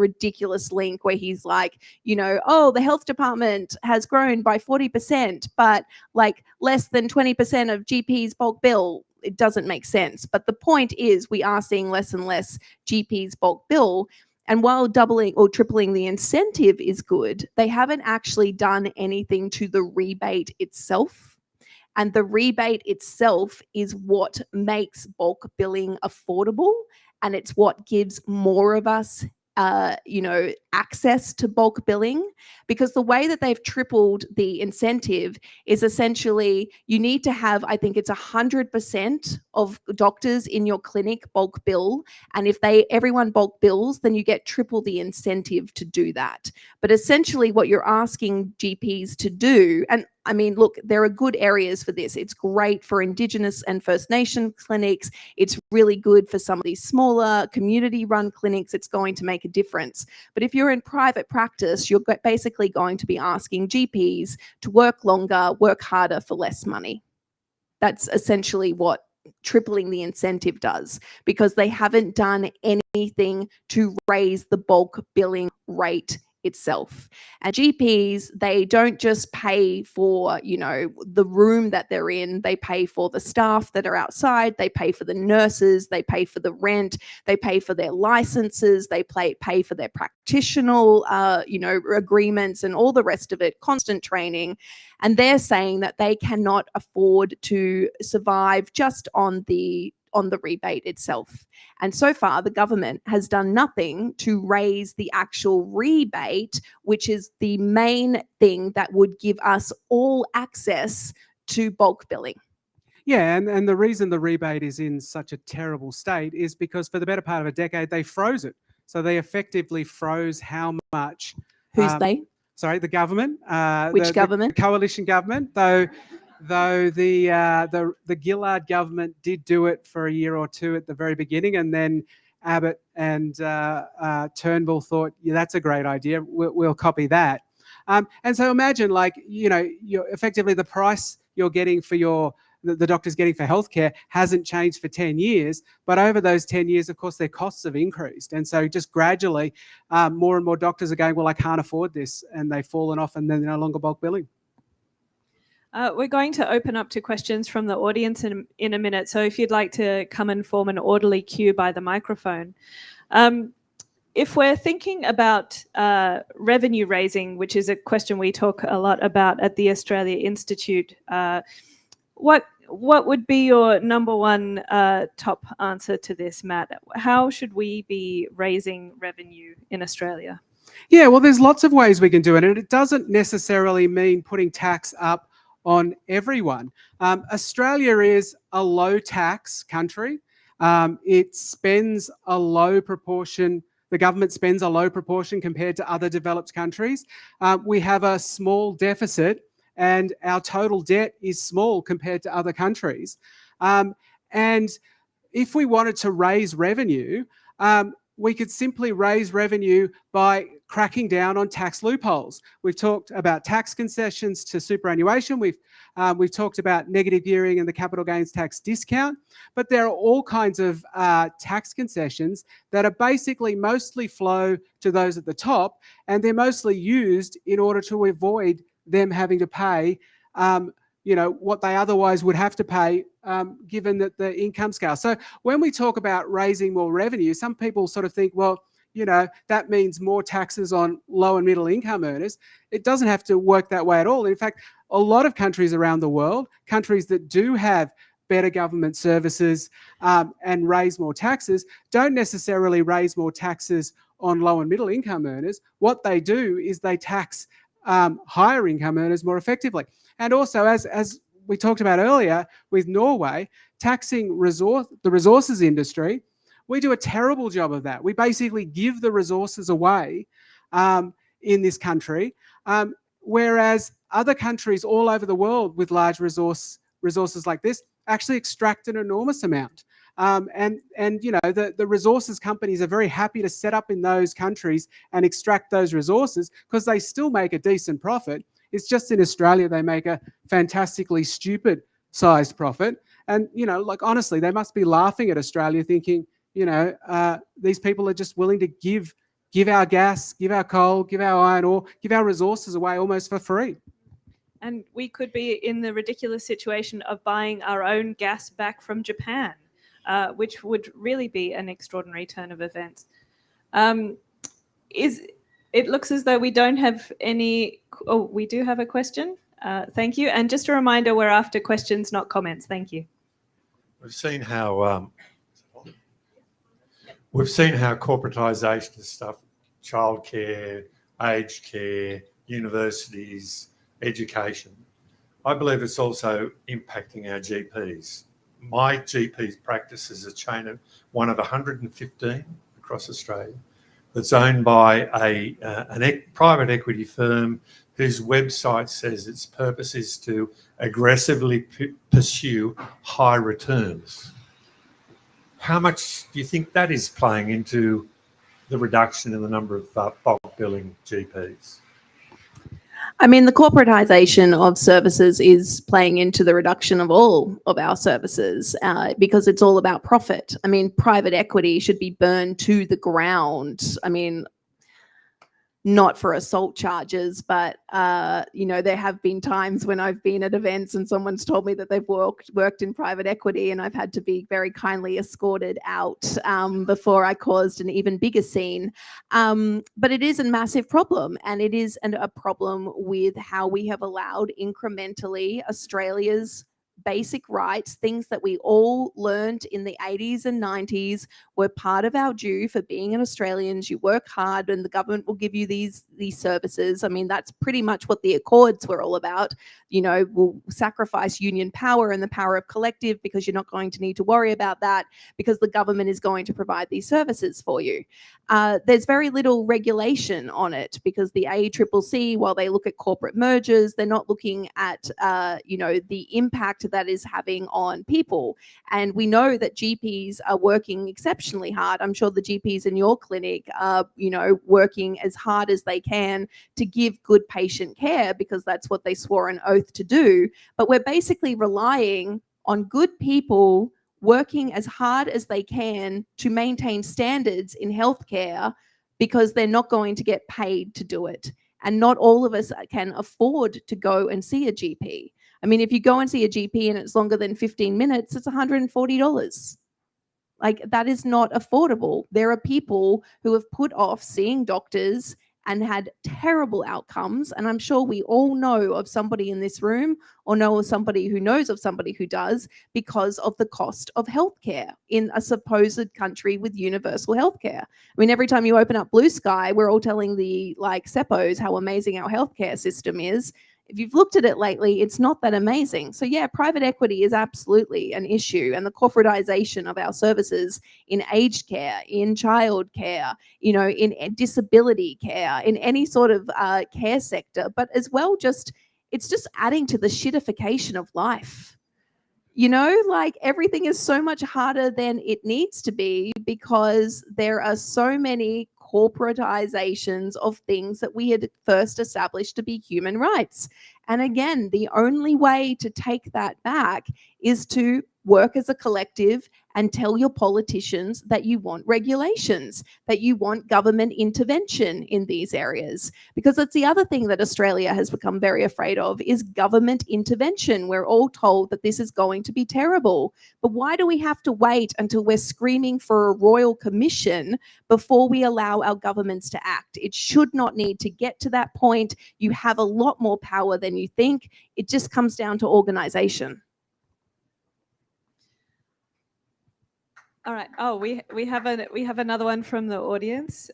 link where he's like, the health department has grown by 40%, but like less than 20% of GPs bulk bill. It doesn't make sense. But the point is we are seeing less and less GPs bulk bill. And while doubling or tripling the incentive is good, they haven't actually done anything to the rebate itself. And the rebate itself is what makes bulk billing affordable. And it's what gives more of us access to bulk billing, because the way that they've tripled the incentive is essentially you need to have, I think it's 100% of doctors in your clinic bulk bill. And if everyone bulk bills, then you get triple the incentive to do that. But essentially what you're asking GPs to do, and I mean, look, there are good areas for this. It's great for Indigenous and First Nation clinics. It's really good for some of these smaller community-run clinics. It's going to make a difference. But if you're in private practice, you're basically going to be asking GPs to work longer, work harder for less money. That's essentially what tripling the incentive does, because they haven't done anything to raise the bulk billing rate itself. And GPs, they don't just pay for, the room that they're in, they pay for the staff that are outside, they pay for the nurses, they pay for the rent, they pay for their licenses, they pay for their practitioner, agreements and all the rest of it, constant training. And they're saying that they cannot afford to survive just on the rebate itself. And so far, the government has done nothing to raise the actual rebate, which is the main thing that would give us all access to bulk billing. Yeah, and the reason the rebate is in such a terrible state is because for the better part of a decade, they froze it. So they effectively froze how much... Who's they? Sorry, the government. Which government? The coalition government, though the Gillard government did do it for a year or two at the very beginning, and then Abbott and Turnbull thought, yeah, that's a great idea, we'll copy that. And so imagine, you're effectively the price you're getting for the doctor's getting for healthcare hasn't changed for 10 years, but over those 10 years, of course, their costs have increased. And so just gradually, more and more doctors are going, well, I can't afford this, and they've fallen off, and then they're no longer bulk billing. We're going to open up to questions from the audience in a minute. So if you'd like to come and form an orderly queue by the microphone. If we're thinking about revenue raising, which is a question we talk a lot about at the Australia Institute, what would be your number one top answer to this, Matt? How should we be raising revenue in Australia? Yeah, well, there's lots of ways we can do it, and it doesn't necessarily mean putting tax up on everyone. Australia is a low tax country. It spends a low proportion, the government spends a low proportion compared to other developed countries. We have a small deficit, and our total debt is small compared to other countries. And if we wanted to raise revenue, we could simply raise revenue by cracking down on tax loopholes. We've talked about tax concessions to superannuation. We've talked about negative gearing and the capital gains tax discount. But there are all kinds of tax concessions that are basically mostly flow to those at the top, and they're mostly used in order to avoid them having to pay what they otherwise would have to pay given that the income scale. So when we talk about raising more revenue, some people sort of think, well, that means more taxes on low and middle income earners. It doesn't have to work that way at all. In fact, a lot of countries around the world, countries that do have better government services and raise more taxes, don't necessarily raise more taxes on low and middle income earners. What they do is they tax higher income earners more effectively. And also, as we talked about earlier with Norway, taxing the resources industry, we do a terrible job of that. We basically give the resources away in this country, whereas other countries all over the world with large resources like this actually extract an enormous amount. The resources companies are very happy to set up in those countries and extract those resources because they still make a decent profit. It's just in Australia they make a fantastically stupid sized profit. And, honestly, they must be laughing at Australia thinking, these people are just willing to give our gas, give our coal, give our iron ore, give our resources away almost for free. And we could be in the ridiculous situation of buying our own gas back from Japan, which would really be an extraordinary turn of events. It looks as though we don't have any... Oh, we do have a question. Thank you. And just a reminder, we're after questions, not comments. Thank you. We've seen how we've seen how corporatisation of stuff, childcare, aged care, universities, education, I believe it's also impacting our GPs. My GP's practice is a chain of one of 115 across Australia that's owned by a private equity firm whose website says its purpose is to aggressively pursue high returns. How much do you think that is playing into the reduction in the number of bulk billing GPs? I mean, the corporatisation of services is playing into the reduction of all of our services because it's all about profit. I mean, private equity should be burned to the ground. I mean, not for assault charges, but, you know, there have been times when I've been at events and someone's told me that they've worked in private equity, and I've had to be very kindly escorted out before I caused an even bigger scene. But it is a massive problem, and it is a problem with how we have allowed incrementally Australia's basic rights, things that we all learned in the 80s and 90s were part of our due for being an Australians. You work hard and the government will give you these services. I mean, that's pretty much what the Accords were all about. You know, we'll sacrifice union power and the power of collective because you're not going to need to worry about that because the government is going to provide these services for you. There's very little regulation on it because the ACCC, while they look at corporate mergers, they're not looking at, you know, the impact that is having on people. And we know that GPs are working exceptionally hard. I'm sure the GPs in your clinic are, you know, working as hard as they can to give good patient care because that's what they swore an oath to do. But we're basically relying on good people working as hard as they can to maintain standards in healthcare because they're not going to get paid to do it. And not all of us can afford to go and see a GP. I mean, if you go and see a GP and it's longer than 15 minutes, it's $140. Like, that is not affordable. There are people who have put off seeing doctors and had terrible outcomes. And I'm sure we all know of somebody in this room or know of somebody who knows of somebody who does because of the cost of healthcare in a supposed country with universal healthcare. I mean, every time you open up Blue Sky, we're all telling the seppos how amazing our healthcare system is. If you've looked at it lately, it's not that amazing. So yeah, private equity is absolutely an issue, and the corporatization of our services in aged care, in child care, you know, in disability care, in any sort of care sector, but as well, it's just adding to the shitification of life. You know, like, everything is so much harder than it needs to be because there are so many corporatizations of things that we had first established to be human rights. And again, the only way to take that back is to work as a collective and tell your politicians that you want regulations, that you want government intervention in these areas. Because that's the other thing that Australia has become very afraid of is government intervention. We're all told that this is going to be terrible. But why do we have to wait until we're screaming for a royal commission before we allow our governments to act? It should not need to get to that point. You have a lot more power than you think. It just comes down to organization. All right. Oh, we have another one from the audience.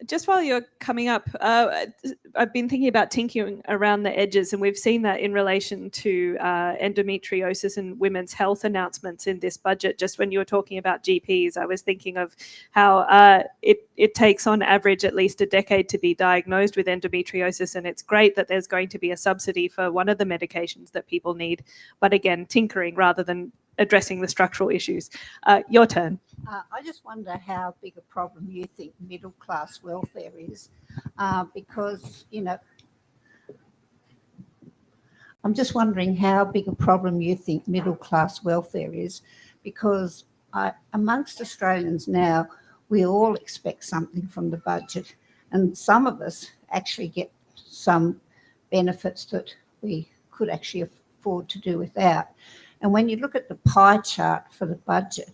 Just while you're coming up, I've been thinking about tinkering around the edges, and we've seen that in relation to endometriosis and women's health announcements in this budget. Just when you were talking about GPs, I was thinking of how it takes on average at least a decade to be diagnosed with endometriosis, and it's great that there's going to be a subsidy for one of the medications that people need. But again, tinkering rather than addressing the structural issues. Your turn. I just wonder how big a problem you think middle class welfare is, because, you know, I'm just wondering how big a problem you think middle class welfare is, because amongst Australians now, we all expect something from the budget, and some of us actually get some benefits that we could actually afford to do without. And when you look at the pie chart for the budget,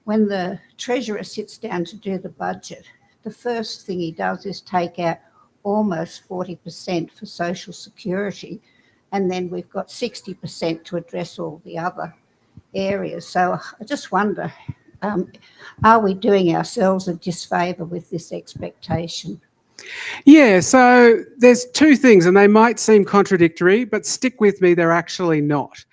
when the Treasurer sits down to do the budget, the first thing he does is take out almost 40% for Social Security, and then we've got 60% to address all the other areas. So I just wonder, are we doing ourselves a disfavour with this expectation? Yeah, so there's two things, and they might seem contradictory, but stick with me, they're actually not.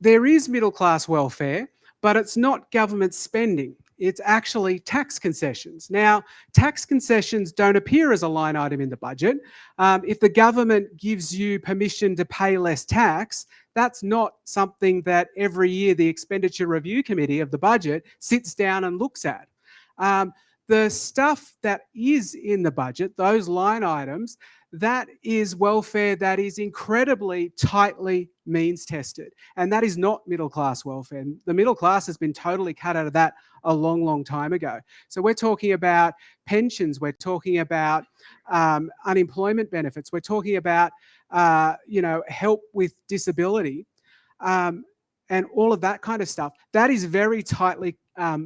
There is middle class welfare, but it's not government spending. It's actually tax concessions. Now, tax concessions don't appear as a line item in the budget. If the government gives you permission to pay less tax, that's not something that every year the Expenditure Review Committee of the budget sits down and looks at. The stuff that is in the budget, those line items, that is welfare that is incredibly tightly means tested. And that is not middle class welfare. The middle class has been totally cut out of that a long, long time ago. So we're talking about pensions, we're talking about unemployment benefits, we're talking about help with disability, and all of that kind of stuff. That is very tightly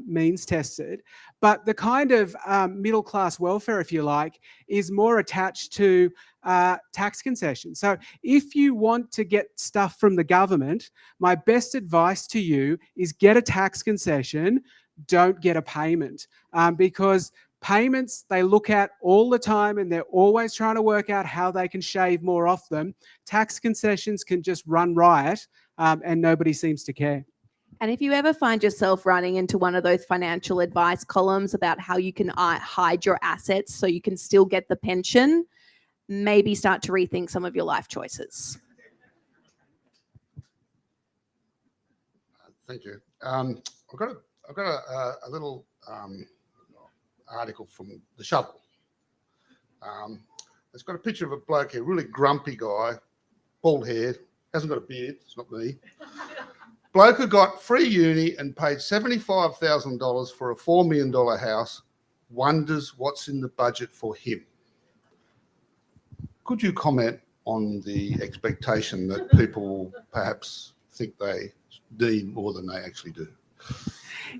means tested. But the kind of middle class welfare, if you like, is more attached to tax concessions. So if you want to get stuff from the government, my best advice to you is get a tax concession, don't get a payment, because payments they look at all the time and they're always trying to work out how they can shave more off them. Tax concessions can just run riot, and nobody seems to care. And if you ever find yourself running into one of those financial advice columns about how you can hide your assets so you can still get the pension, maybe start to rethink some of your life choices. Thank you. I've got a little article from The Shovel. It's got a picture of a bloke here, really grumpy guy, bald hair, hasn't got a beard, it's not me. Bloke who got free uni and paid $75,000 for a $4 million house wonders what's in the budget for him. Could you comment on the expectation that people perhaps think they need more than they actually do?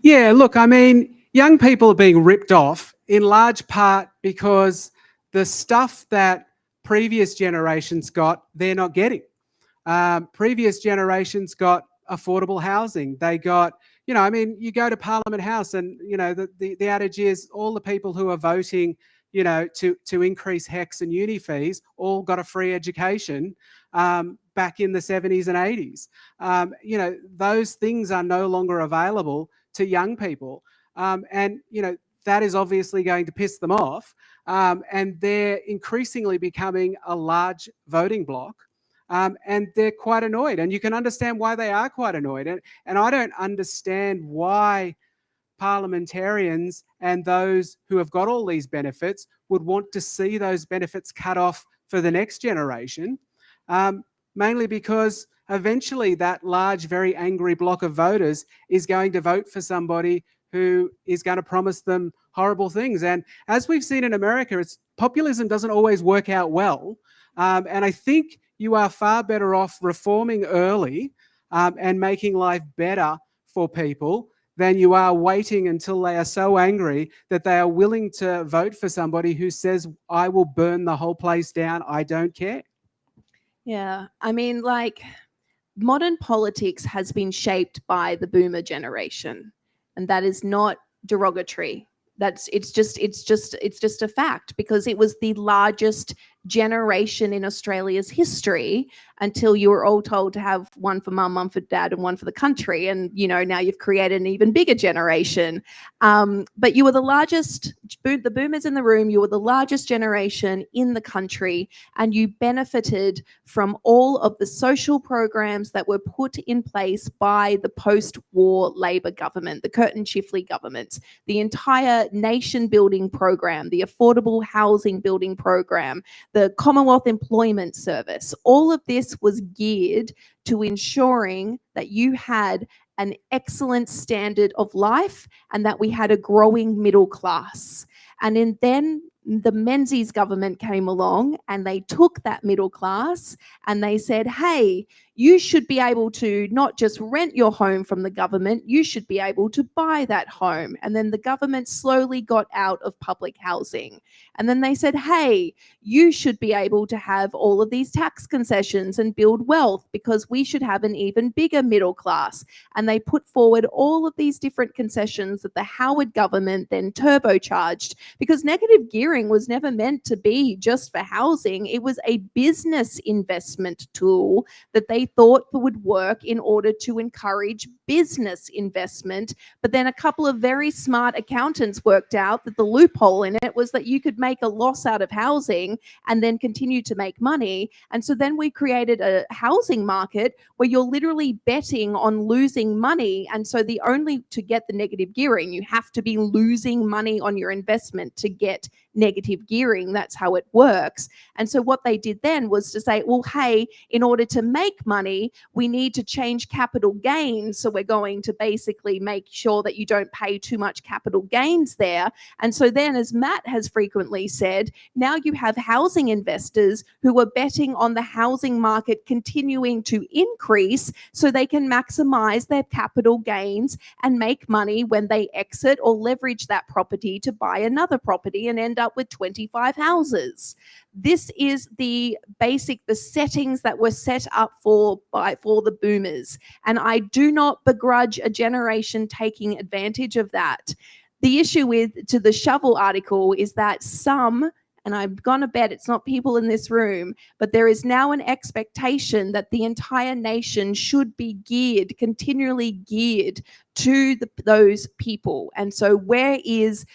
Yeah, look, I mean, young people are being ripped off in large part because the stuff that previous generations got, they're not getting. Previous generations got affordable housing. They got, you go to Parliament House and, the adage is all the people who are voting, to increase HECS and uni fees all got a free education back in the 70s and 80s. Those things are no longer available to young people. That is obviously going to piss them off. And they're increasingly becoming a large voting bloc. And they're quite annoyed, and you can understand why they are quite annoyed. And I don't understand why parliamentarians and those who have got all these benefits would want to see those benefits cut off for the next generation, mainly because eventually that large, very angry bloc of voters is going to vote for somebody who is going to promise them horrible things. And as we've seen in America, populism doesn't always work out well. And I think you are far better off reforming early and making life better for people than you are waiting until they are so angry that they are willing to vote for somebody who says, I will burn the whole place down, I don't care. Yeah, I mean, modern politics has been shaped by the boomer generation, and that is not derogatory. It's just a fact, because it was the largest generation in Australia's history until you were all told to have one for mum, one for dad, and one for the country. And, now you've created an even bigger generation. But you were the largest, the boomers in the room, you were the largest generation in the country, and you benefited from all of the social programs that were put in place by the post-war Labor government, the Curtin Chifley government, the entire nation building program, the affordable housing building program, the Commonwealth Employment Service. All of this was geared to ensuring that you had an excellent standard of life and that we had a growing middle class. And then the Menzies government came along and they took that middle class and they said, hey, you should be able to not just rent your home from the government, you should be able to buy that home. And then the government slowly got out of public housing. And then they said, hey, you should be able to have all of these tax concessions and build wealth because we should have an even bigger middle class. And they put forward all of these different concessions that the Howard government then turbocharged, because negative gearing was never meant to be just for housing. It was a business investment tool that they thought would work in order to encourage business investment. But then a couple of very smart accountants worked out that the loophole in it was that you could make a loss out of housing and then continue to make money. And so then we created a housing market where you're literally betting on losing money. And so to get the negative gearing, you have to be losing money on your investment to get negative gearing. That's how it works. And so what they did then was to say, well, hey, in order to make money, we need to change capital gains. So we're going to basically make sure that you don't pay too much capital gains there. And so then, as Matt has frequently said, now you have housing investors who are betting on the housing market continuing to increase so they can maximize their capital gains and make money when they exit or leverage that property to buy another property and end up with 25 houses. This is the settings that were set up for the boomers. And I do not begrudge a generation taking advantage of that. The issue to the Shovel article is that some, and I'm going to bet it's not people in this room, but there is now an expectation that the entire nation should be continually geared to those people. And so where is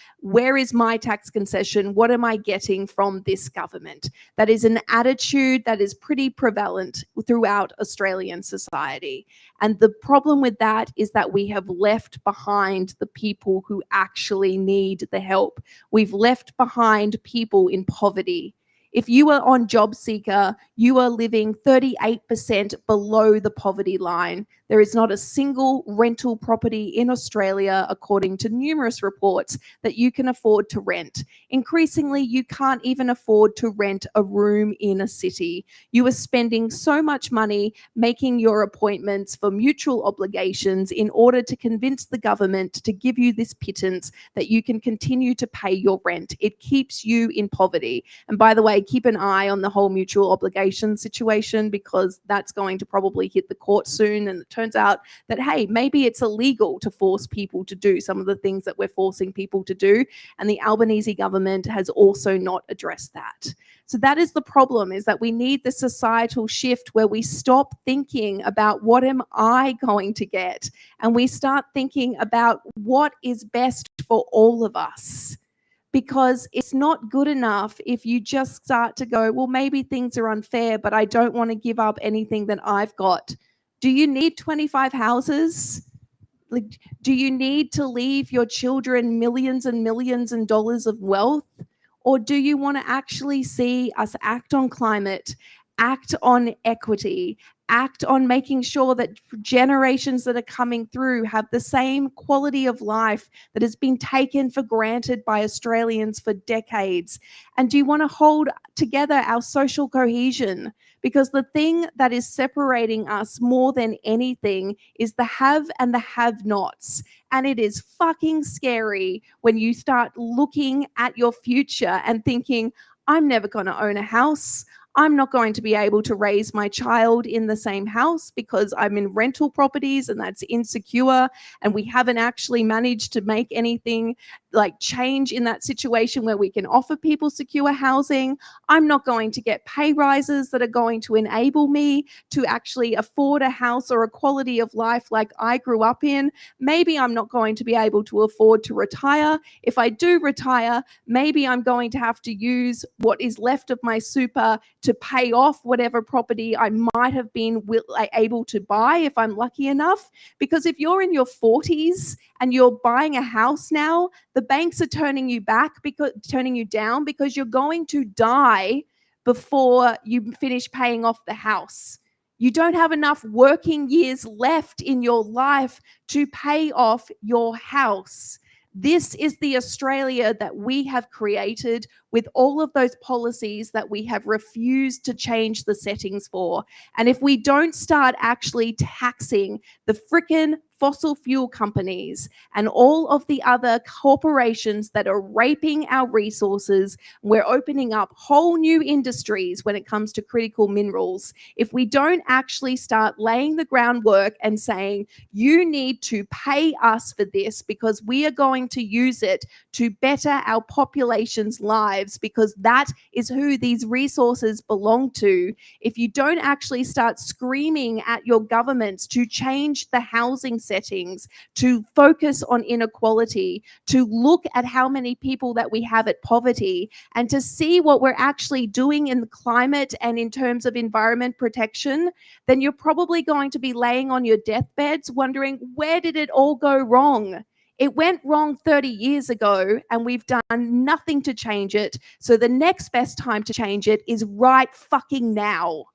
my tax concession? What am I getting from this government? That is an attitude that is pretty prevalent throughout Australian society. And the problem with that is that we have left behind the people who actually need the help. We've left behind people in poverty. If you are on Job Seeker, you are living 38% below the poverty line. There is not a single rental property in Australia, according to numerous reports, that you can afford to rent. Increasingly, you can't even afford to rent a room in a city. You are spending so much money making your appointments for mutual obligations in order to convince the government to give you this pittance that you can continue to pay your rent. It keeps you in poverty. And by the way, keep an eye on the whole mutual obligation situation, because that's going to probably hit the court soon. And it turns out that, hey, maybe it's illegal to force people to do some of the things that we're forcing people to do. And the Albanese government has also not addressed that. So that is the problem, is that we need the societal shift where we stop thinking about what am I going to get, and we start thinking about what is best for all of us. Because it's not good enough if you just start to go, well, maybe things are unfair, but I don't want to give up anything that I've got. Do you need 25 houses? Like, do you need to leave your children millions and millions and dollars of wealth? Or do you want to actually see us act on climate, act on equity, act on making sure that generations that are coming through have the same quality of life that has been taken for granted by Australians for decades? And do you want to hold together our social cohesion? Because the thing that is separating us more than anything is the have and the have-nots. And it is fucking scary when you start looking at your future and thinking, I'm never going to own a house. I'm not going to be able to raise my child in the same house because I'm in rental properties and that's insecure. And we haven't actually managed to make anything like change in that situation where we can offer people secure housing. I'm not going to get pay rises that are going to enable me to actually afford a house or a quality of life like I grew up in. Maybe I'm not going to be able to afford to retire. If I do retire, maybe I'm going to have to use what is left of my super to pay off whatever property I might have been able to buy if I'm lucky enough. Because if you're in your 40s and you're buying a house now, the banks are turning you down because you're going to die before you finish paying off the house. You don't have enough working years left in your life to pay off your house. This is the Australia that we have created with all of those policies that we have refused to change the settings for. And if we don't start actually taxing the frickin' fossil fuel companies and all of the other corporations that are raping our resources, we're opening up whole new industries when it comes to critical minerals. If we don't actually start laying the groundwork and saying, you need to pay us for this because we are going to use it to better our population's lives, because that is who these resources belong to. If you don't actually start screaming at your governments to change the housing settings, to focus on inequality, to look at how many people that we have at poverty, and to see what we're actually doing in the climate and in terms of environment protection, then you're probably going to be laying on your deathbeds wondering, where did it all go wrong? It went wrong 30 years ago and we've done nothing to change it. So the next best time to change it is right fucking now.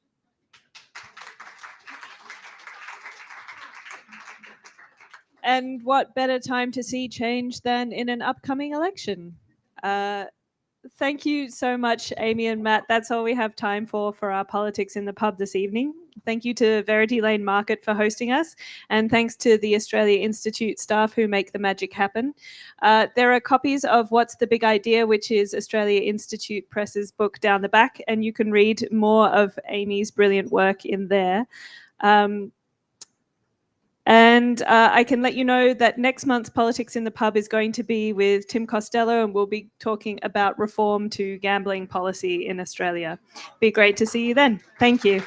And what better time to see change than in an upcoming election? Thank you so much, Amy and Matt. That's all we have time for our Politics in the Pub this evening. Thank you to Verity Lane Market for hosting us, and thanks to the Australia Institute staff who make the magic happen. There are copies of What's the Big Idea, which is Australia Institute Press's book, down the back, and you can read more of Amy's brilliant work in there. And I can let you know that next month's Politics in the Pub is going to be with Tim Costello, and we'll be talking about reform to gambling policy in Australia. Be great to see you then. Thank you.